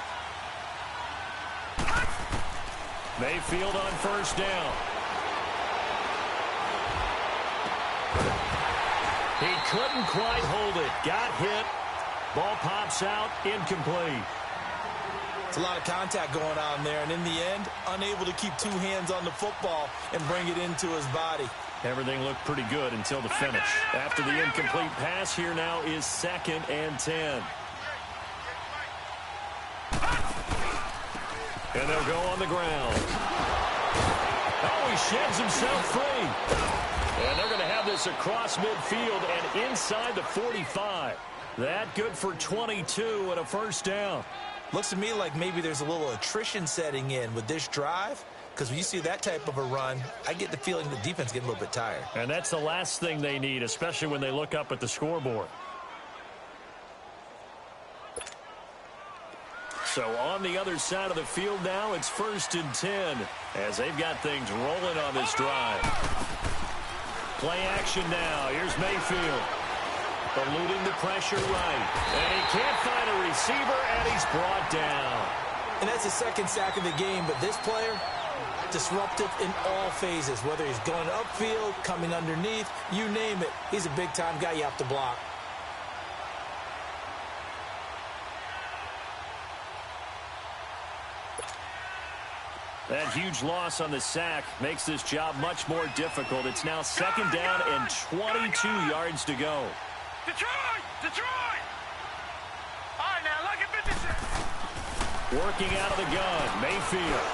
Mayfield on 1st down. He couldn't quite hold it. Got hit. Ball pops out. Incomplete. It's a lot of contact going on there, and in the end, unable to keep two hands on the football and bring it into his body. Everything looked pretty good until the finish. After the incomplete pass, here now is 2nd and 10. And they'll go on the ground. Oh, he sheds himself free. And they're going to have this across midfield and inside the 45. That good for 22 and a first down. Looks to me like maybe there's a little attrition setting in with this drive, because when you see that type of a run, I get the feeling the defense getting a little bit tired. And that's the last thing they need, especially when they look up at the scoreboard. So on the other side of the field now, it's 1st and 10 as they've got things rolling on this drive. Play action now. Here's Mayfield. Eluding the pressure right. And he can't find a receiver, and he's brought down. And that's the second sack of the game, but this player, disruptive in all phases, whether he's going upfield, coming underneath, you name it. He's a big-time guy you have to block. That huge loss on the sack makes this job much more difficult. It's now 2nd down and 22 yards to go. Detroit! Detroit! All right, now, lucky 56. Working out of the gun, Mayfield.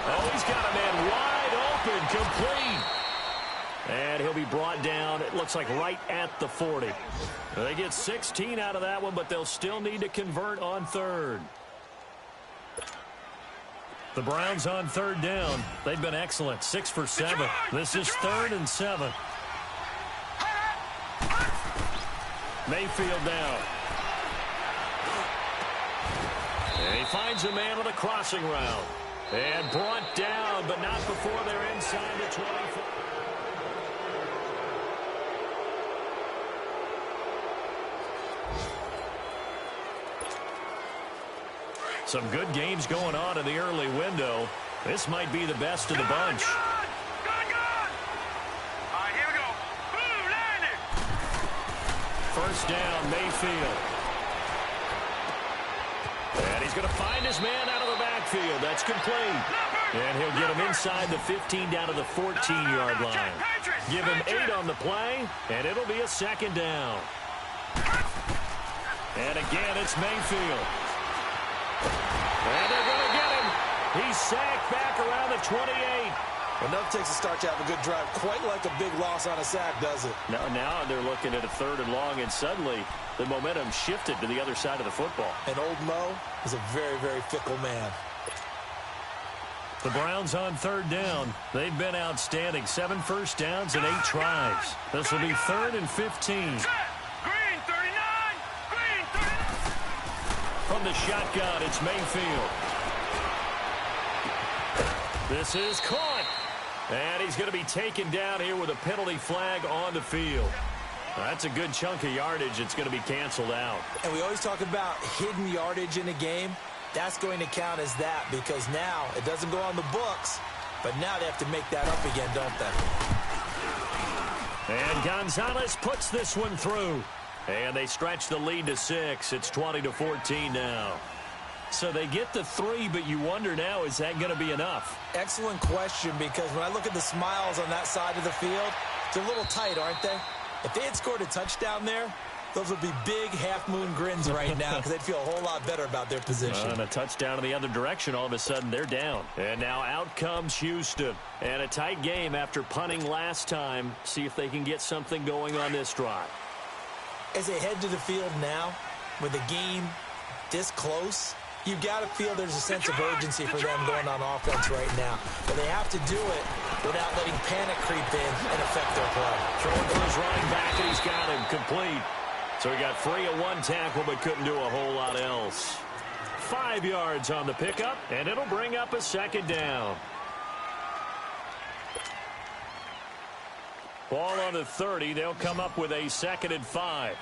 Oh, he's got a man wide open, complete. And he'll be brought down, it looks like right at the 40. They get 16 out of that one, but they'll still need to convert on 3rd. The Browns on 3rd down. They've been excellent, 6 for 7. This is 3rd and 7. Mayfield down. And he finds a man on a crossing route. And brought down, but not before they're inside the 24. Some good games going on in the early window. This might be the best of the bunch. First down, Mayfield. And he's going to find his man out of the backfield. That's complete. And he'll get him inside the 15 down to the 14-yard line. Give him 8 on the play, and it'll be a 2nd down. And again, it's Mayfield. And they're going to get him. He's sacked back around the 28. Enough takes a start to have a good drive. Quite like a big loss on a sack, does it? Now they're looking at a 3rd and long, and suddenly the momentum shifted to the other side of the football. And old Mo is a very, very fickle man. The Browns on 3rd down. They've been outstanding. 7 first downs and 8 tries. This will be 3rd and 15. Green 39! Green 39! From the shotgun, it's Mayfield. This is caught. And he's going to be taken down here with a penalty flag on the field. That's a good chunk of yardage. It's going to be canceled out. And we always talk about hidden yardage in a game. That's going to count as that because now it doesn't go on the books, but now they have to make that up again, don't they? And Gonzalez puts this one through. And they stretch the lead to 6. It's 20-14 now. So they get the 3, but you wonder now, is that going to be enough? Excellent question, because when I look at the smiles on that side of the field, they're a little tight, aren't they? If they had scored a touchdown there, those would be big half-moon grins right now because they'd feel a whole lot better about their position. And a touchdown in the other direction, all of a sudden they're down. And now out comes Houston. And a tight game after punting last time. See if they can get something going on this drive. As they head to the field now, with the game this close, you've got to feel there's a sense of urgency for them going on offense right now. But they have to do it without letting panic creep in and affect their play. Throwing for his running back, and he's got him complete. So he got free of one tackle, but couldn't do a whole lot else. 5 yards on the pickup, and it'll bring up a second down. Ball on the 30. They'll come up with a 2nd and 5.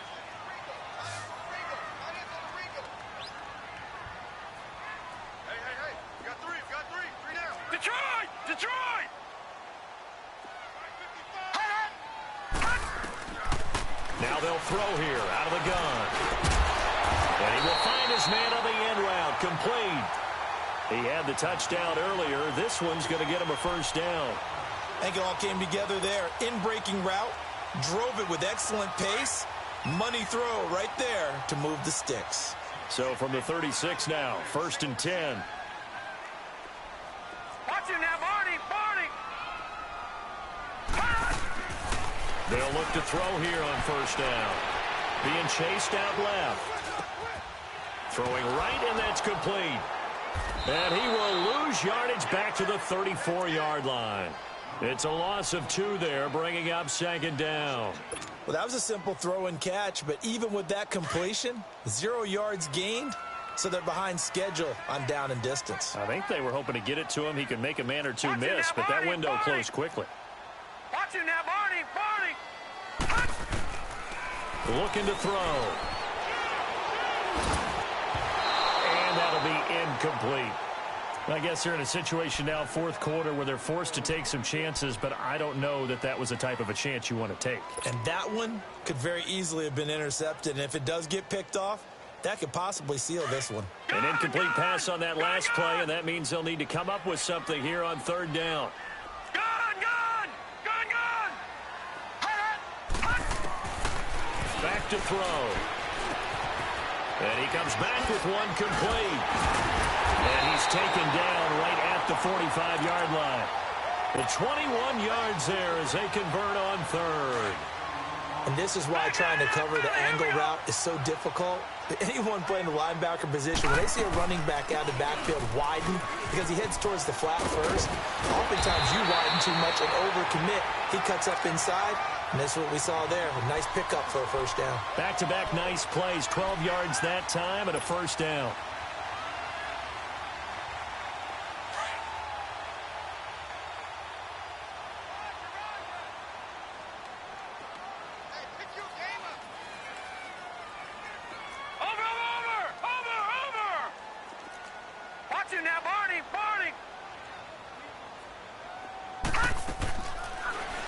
Detroit! Now they'll throw here out of the gun. And he will find his man on the end route. Complete. He had the touchdown earlier. This one's going to get him a first down. I think it all came together there. In-breaking route. Drove it with excellent pace. Money throw right there to move the sticks. So from the 36 now, 1st and 10. Watch him now, Barney! They'll look to throw here on 1st down. Being chased out left. Throwing right, and that's complete. And he will lose yardage back to the 34-yard line. It's a loss of 2 there, bringing up 2nd down. Well, that was a simple throw and catch, but even with that completion, 0 yards gained, so they're behind schedule on down and distance. I think they were hoping to get it to him. He could make a man or two miss, but that window closed quickly. Watch him now, Barney! Looking to throw. And that'll be incomplete. I guess they're in a situation now, 4th quarter, where they're forced to take some chances, but I don't know that that was the type of a chance you want to take. And that one could very easily have been intercepted, and if it does get picked off, that could possibly seal this one. An incomplete pass on that last play, and that means they'll need to come up with something here on 3rd down. Back to throw. And he comes back with one complete. And he's taken down right at the 45-yard line. The 21 yards there as they convert on 3rd. And this is why trying to cover the angle route is so difficult. Anyone playing the linebacker position, when they see a running back out of the backfield widen because he heads towards the flat first, oftentimes you widen too much and overcommit. He cuts up inside, and that's what we saw there. A nice pickup for a first down. Back-to-back nice plays, 12 yards that time and a first down.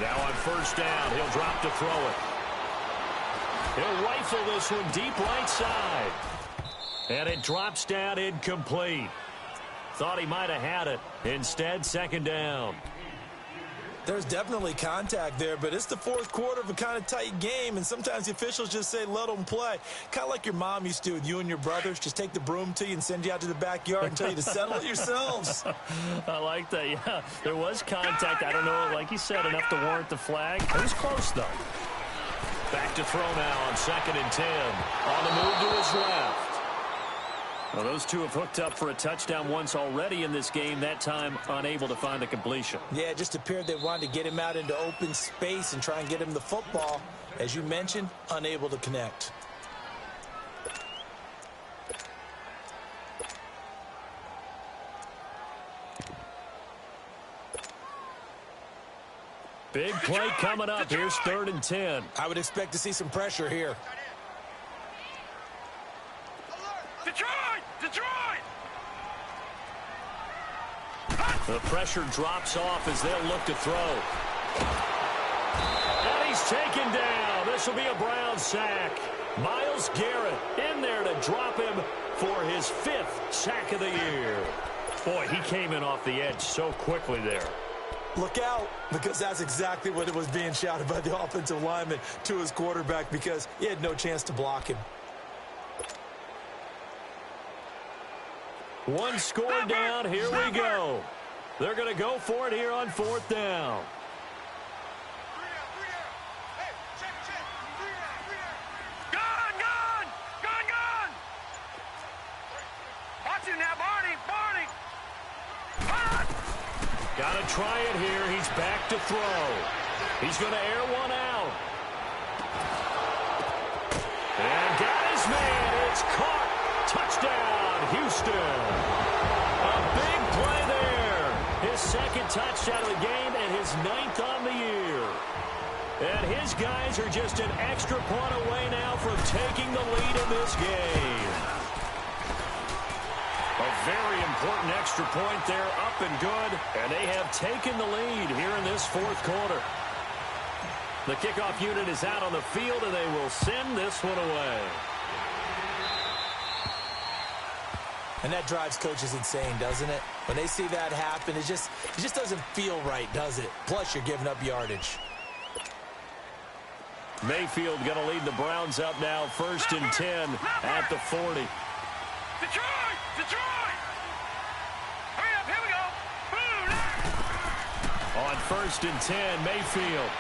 Now on 1st down, he'll drop to throw it. He'll rifle this one deep right side. And it drops down incomplete. Thought he might have had it. Instead, 2nd down. There's definitely contact there, but it's the 4th quarter of a kind of tight game, and sometimes the officials just say, let them play. Kind of like your mom used to with you and your brothers. Just take the broom to you and send you out to the backyard and tell you to settle it yourselves. I like that, yeah. There was contact. I don't know, like you said, enough to warrant the flag. It was close, though. Back to throw now on 2nd and 10. On the move to his left. Well, those two have hooked up for a touchdown once already in this game, that time unable to find the completion. Yeah, it just appeared they wanted to get him out into open space and try and get him the football. As you mentioned, unable to connect. Big play coming up. Here's 3rd and 10. I would expect to see some pressure here. Detroit! The pressure drops off as they'll look to throw. And he's taken down. This will be a Brown sack. Myles Garrett in there to drop him for his 5th sack of the year. Boy, he came in off the edge so quickly there. Look out, because that's exactly what it was being shouted by the offensive lineman to his quarterback, because he had no chance to block him. One score down. Here we go. They're going to go for it here on 4th down. Gun! Watch him now, Barney! Gotta try it here. He's back to throw. He's going to air one out. And got his man. It's caught. Touchdown, Houston. A big play there. His second touchdown of the game and his 9th on the year. And his guys are just an extra point away now from taking the lead in this game. A very important extra point there, up and good. And they have taken the lead here in this fourth quarter. The kickoff unit is out on the field, and they will send this one away. And that drives coaches insane, doesn't it? When they see that happen, it just doesn't feel right, does it? Plus, you're giving up yardage. Mayfield going to lead the Browns up now, 1st and 10 at the 40. Detroit! Detroit! Hurry up, here we go! Boom! On 1st and 10, Mayfield.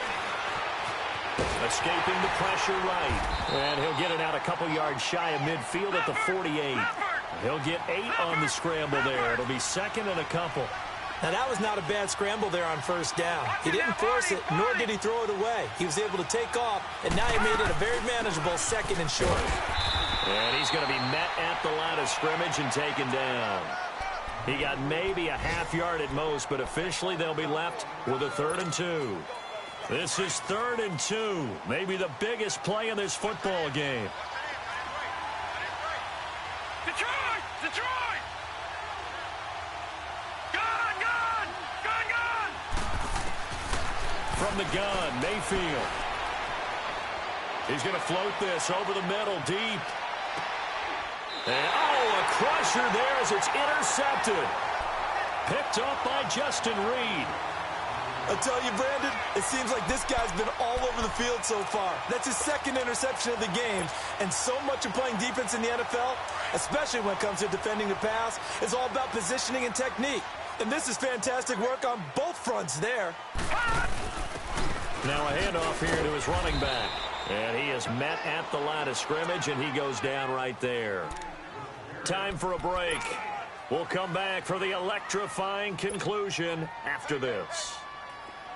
Escaping the pressure right. And he'll get it out a couple yards shy of midfield at the 48. He'll get 8 on the scramble there. It'll be 2nd and a couple. Now, that was not a bad scramble there on 1st down. He didn't force it, nor did he throw it away. He was able to take off, and now he made it a very manageable 2nd and short. And he's going to be met at the line of scrimmage and taken down. He got maybe a half yard at most, but officially they'll be left with a 3rd and 2. This is 3rd and 2, maybe the biggest play in this football game. Detroit! Detroit! Gun! Gun! Gun! Gun! From the gun, Mayfield. He's going to float this over the middle, deep. And, a crusher there as it's intercepted. Picked up by Justin Reed. I tell you, Brandon, it seems like this guy's been all over the field so far. That's his 2nd interception of the game. And so much of playing defense in the NFL, especially when it comes to defending the pass, is all about positioning and technique. And this is fantastic work on both fronts there. Now a handoff here to his running back. And he is met at the line of scrimmage, and he goes down right there. Time for a break. We'll come back for the electrifying conclusion after this.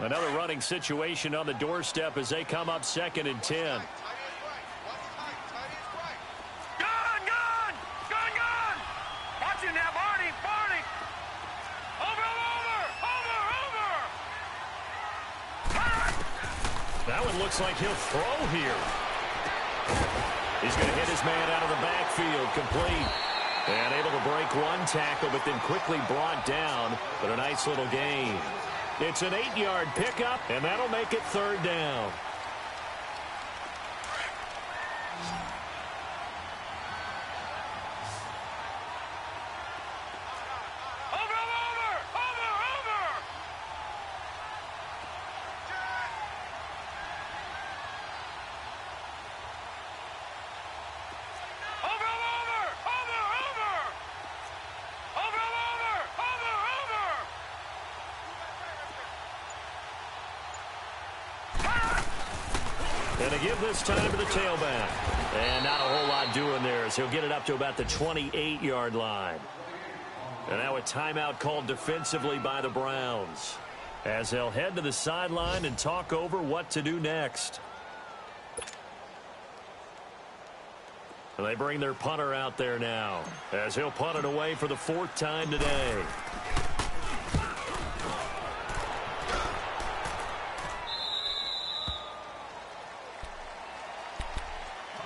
Another running situation on the doorstep as they come up 2nd and 10. Gun! Gun! Gun! Gun! Watch it now, Barney! Barney! Over! That one looks like he'll throw here. He's going to hit his man out of the backfield, complete. And able to break one tackle, but then quickly brought down. But a nice little gain. It's an 8-yard pickup, and that'll make it 3rd down. And they give this time to the tailback. And not a whole lot doing there as he'll get it up to about the 28-yard line. And now a timeout called defensively by the Browns as they'll head to the sideline and talk over what to do next. And they bring their punter out there now as he'll punt it away for the 4th time today.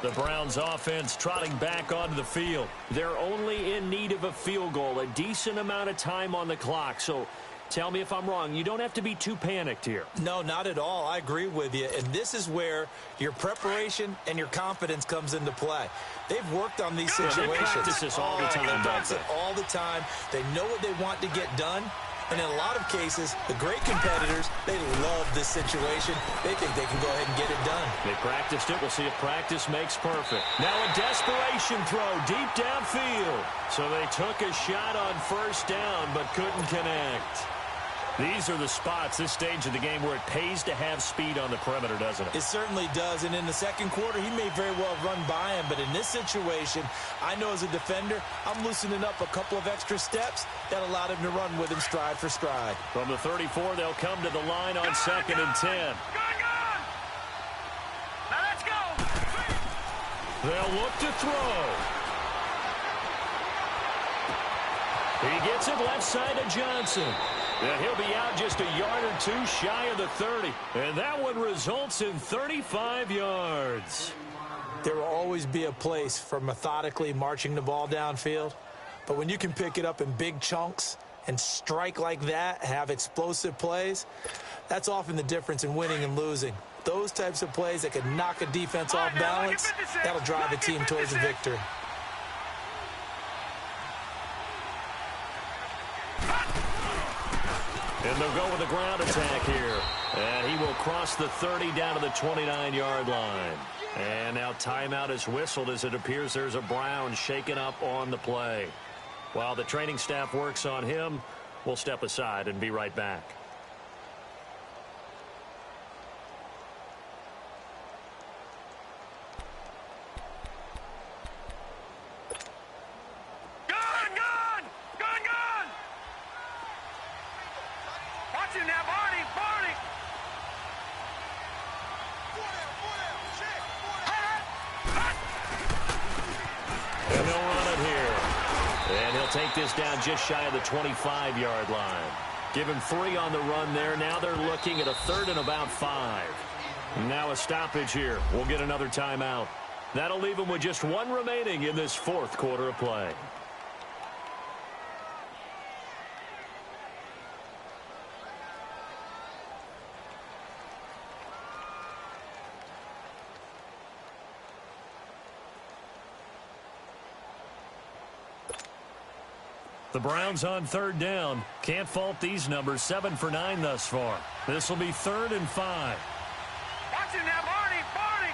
The Browns offense trotting back onto the field. They're only in need of a field goal, a decent amount of time on the clock. So tell me if I'm wrong. You don't have to be too panicked here. No, not at all. I agree with you. And this is where your preparation and your confidence comes into play. They've worked on these situations. They practice this all the time. They practice it all the time. They know what they want to get done. And in a lot of cases, the great competitors, they love this situation. They think they can go ahead and get it done. They practiced it. We'll see if practice makes perfect. Now a desperation throw deep downfield. So they took a shot on 1st down but couldn't connect. These are the spots, this stage of the game, where it pays to have speed on the perimeter, doesn't it? It certainly does, and in the second quarter, he may very well run by him, but in this situation, I know as a defender, I'm loosening up a couple of extra steps that allowed him to run with him stride for stride. From the 34, they'll come to the line on 2nd and 10. Now let's go. They'll look to throw. He gets it left side to Johnson. And he'll be out just a yard or two shy of the 30. And that one results in 35 yards. There will always be a place for methodically marching the ball downfield. But when you can pick it up in big chunks and strike like that, have explosive plays, that's often the difference in winning and losing. Those types of plays that can knock a defense off balance, that'll drive a team towards a victory. And they'll go with a ground attack here. And he will cross the 30 down to the 29-yard line. And now timeout is whistled as it appears there's a Brown shaken up on the play. While the training staff works on him, we'll step aside and be right back. Take this down just shy of the 25-yard line. Give him 3 on the run there. Now they're looking at a 3rd and about 5. Now a stoppage here. We'll get another timeout. That'll leave them with just 1 remaining in this 4th quarter of play. The Browns on 3rd down. Can't fault these numbers. 7 for 9 thus far. This will be 3rd and 5. Watch him now, Barney. Barney.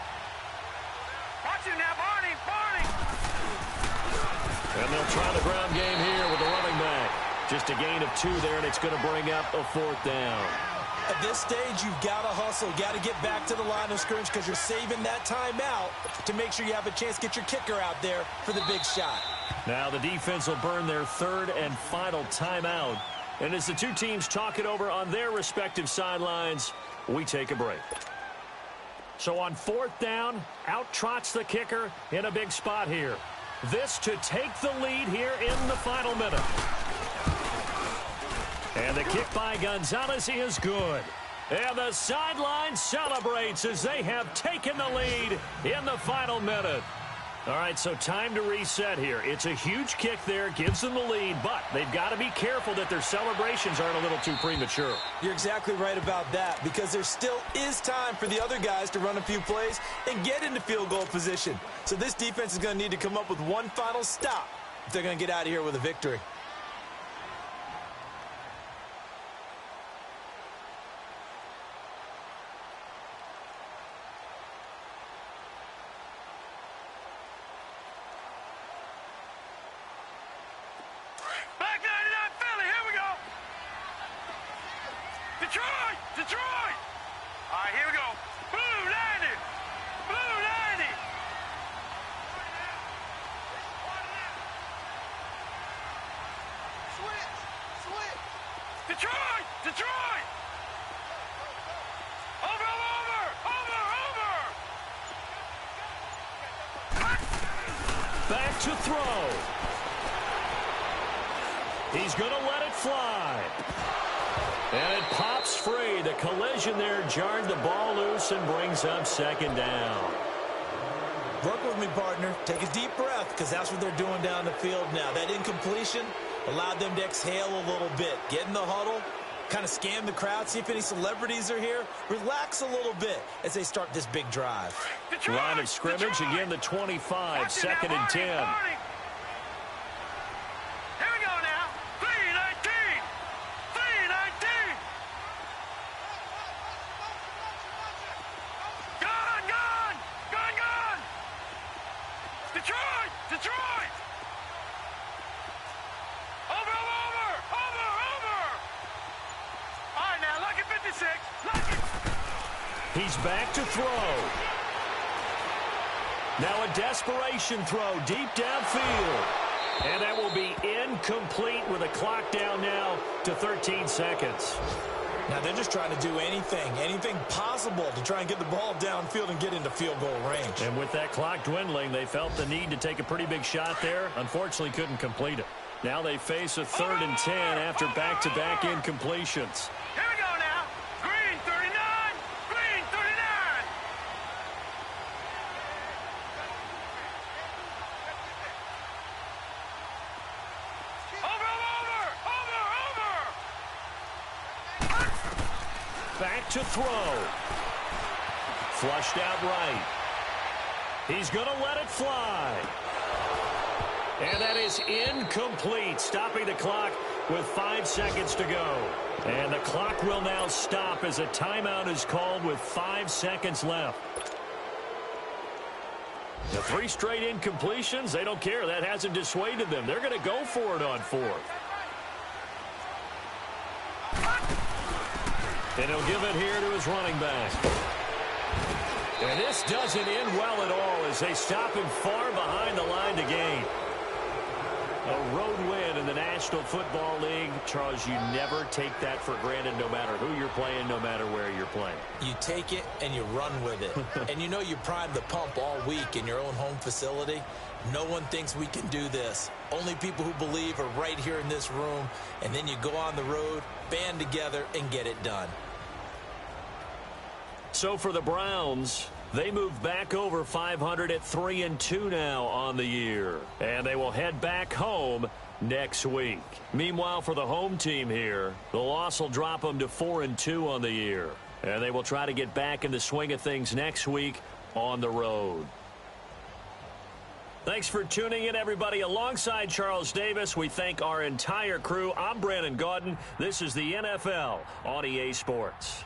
Watch him now, Barney. Barney. And they'll try the ground game here with the running back. Just a gain of 2 there, and it's going to bring up a 4th down. At this stage, you've got to hustle. You've got to get back to the line of scrimmage because you're saving that timeout to make sure you have a chance to get your kicker out there for the big shot. Now the defense will burn their 3rd and final timeout. And as the two teams talk it over on their respective sidelines, we take a break. So on 4th down, out trots the kicker in a big spot here. This to take the lead here in the final minute. And the kick by Gonzalez is good. And the sideline celebrates as they have taken the lead in the final minute. All right, so time to reset here. It's a huge kick there, gives them the lead, but they've got to be careful that their celebrations aren't a little too premature. You're exactly right about that because there still is time for the other guys to run a few plays and get into field goal position. So this defense is going to need to come up with one final stop if they're going to get out of here with a victory. Detroit! All right, here we go. Blue 90! Blue 90! Switch! Detroit! Detroit! Over! Back to throw. He's going to let it fly. And it pops free. The collision there jarred the ball loose and brings up 2nd down. Work with me, partner. Take a deep breath because that's what they're doing down the field now. That incompletion allowed them to exhale a little bit. Get in the huddle, kind of scan the crowd, see if any celebrities are here. Relax a little bit as they start this big drive. Detroit, line of scrimmage, Detroit. again the 25, 2nd and 10. Here we go now. 3-19. 3-19. Gone. Detroit. Over. He's back to throw. Now a desperation throw deep downfield. And that will be incomplete with a clock down now to 13 seconds. Now they're just trying to do anything possible to try and get the ball downfield and get into field goal range. And with that clock dwindling, they felt the need to take a pretty big shot there. Unfortunately, couldn't complete it. Now they face a 3rd and 10 after back-to-back incompletions. Here we go now. Green 39. Green 39. Over. Back to throw. Flushed out right. He's going to let it fly. And that is incomplete, stopping the clock with 5 seconds to go. And the clock will now stop as a timeout is called with 5 seconds left. The 3 straight incompletions, they don't care. That hasn't dissuaded them. They're going to go for it on 4th. And he'll give it here to his running back. And this doesn't end well at all as they stop him far behind the line to gain. A road win in the National Football League. Charles, you never take that for granted no matter who you're playing, no matter where you're playing. You take it and you run with it. And you know you prime the pump all week in your own home facility. No one thinks we can do this. Only people who believe are right here in this room. And then you go on the road, band together, and get it done. So for the Browns, they move back over 500 at 3-2 now on the year. And they will head back home next week. Meanwhile, for the home team here, the loss will drop them to 4-2 on the year. And they will try to get back in the swing of things next week on the road. Thanks for tuning in, everybody. Alongside Charles Davis, we thank our entire crew. I'm Brandon Gaudin. This is the NFL on EA Sports.